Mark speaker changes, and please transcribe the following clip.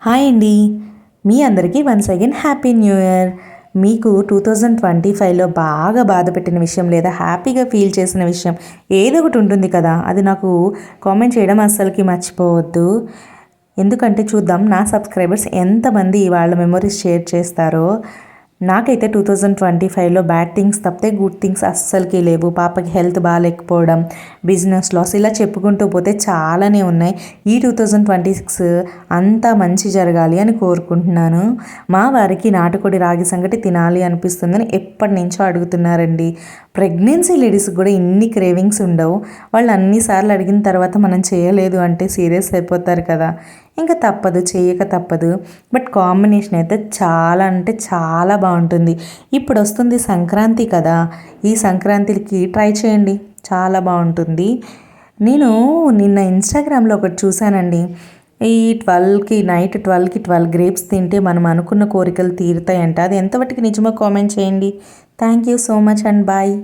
Speaker 1: Hi అండి, మీ అందరికీ once again happy new year. మీకు 2025లో బాగా బాధ పెట్టిన విషయం లేదా హ్యాపీగా ఫీల్ చేసిన విషయం ఏదో ఒకటి ఉంటుంది కదా, అది నాకు కామెంట్ చేయడం అస్సలకి మర్చిపోవద్దు. ఎందుకంటే చూద్దాం నా సబ్స్క్రైబర్స్ ఎంతమంది వాళ్ళ మెమరీస్ షేర్ చేస్తారో. నాకైతే 2025లో బ్యాడ్ థింగ్స్ తప్పితే గుడ్ థింగ్స్ అస్సలకి లేవు. పాపకి హెల్త్ బాగాలేకపోవడం, బిజినెస్ లాస్, ఇలా చెప్పుకుంటూ పోతే చాలానే ఉన్నాయి. ఈ 2026 అంతా మంచి జరగాలి అని కోరుకుంటున్నాను. మా వారికి నాటుకోడి రాగి సంగటి తినాలి అనిపిస్తుందని ఎప్పటి నుంచో అడుగుతున్నారండి. ప్రెగ్నెన్సీ లేడీస్కి కూడా ఇన్ని క్రేవింగ్స్ ఉండవు. వాళ్ళు అన్నిసార్లు అడిగిన తర్వాత మనం చేయలేదు అంటే సీరియస్ అయిపోతారు కదా. ఇంకా తప్పదు, చేయక తప్పదు. బట్ కాంబినేషన్ అయితే చాలా అంటే చాలా బాగుంటుంది. ఇప్పుడు వస్తుంది సంక్రాంతి కదా, ఈ సంక్రాంతికి ట్రై చేయండి, చాలా బాగుంటుంది. నేను నిన్న ఇన్స్టాగ్రామ్లో ఒకటి చూశానండి. ఈ 12కి నైట్ 12 గ్రేప్స్ తింటే మనం అనుకున్న కోరికలు తీరుతాయంట. అది ఎంతవరకు నిజమో కామెంట్ చేయండి. Thank you so much and bye.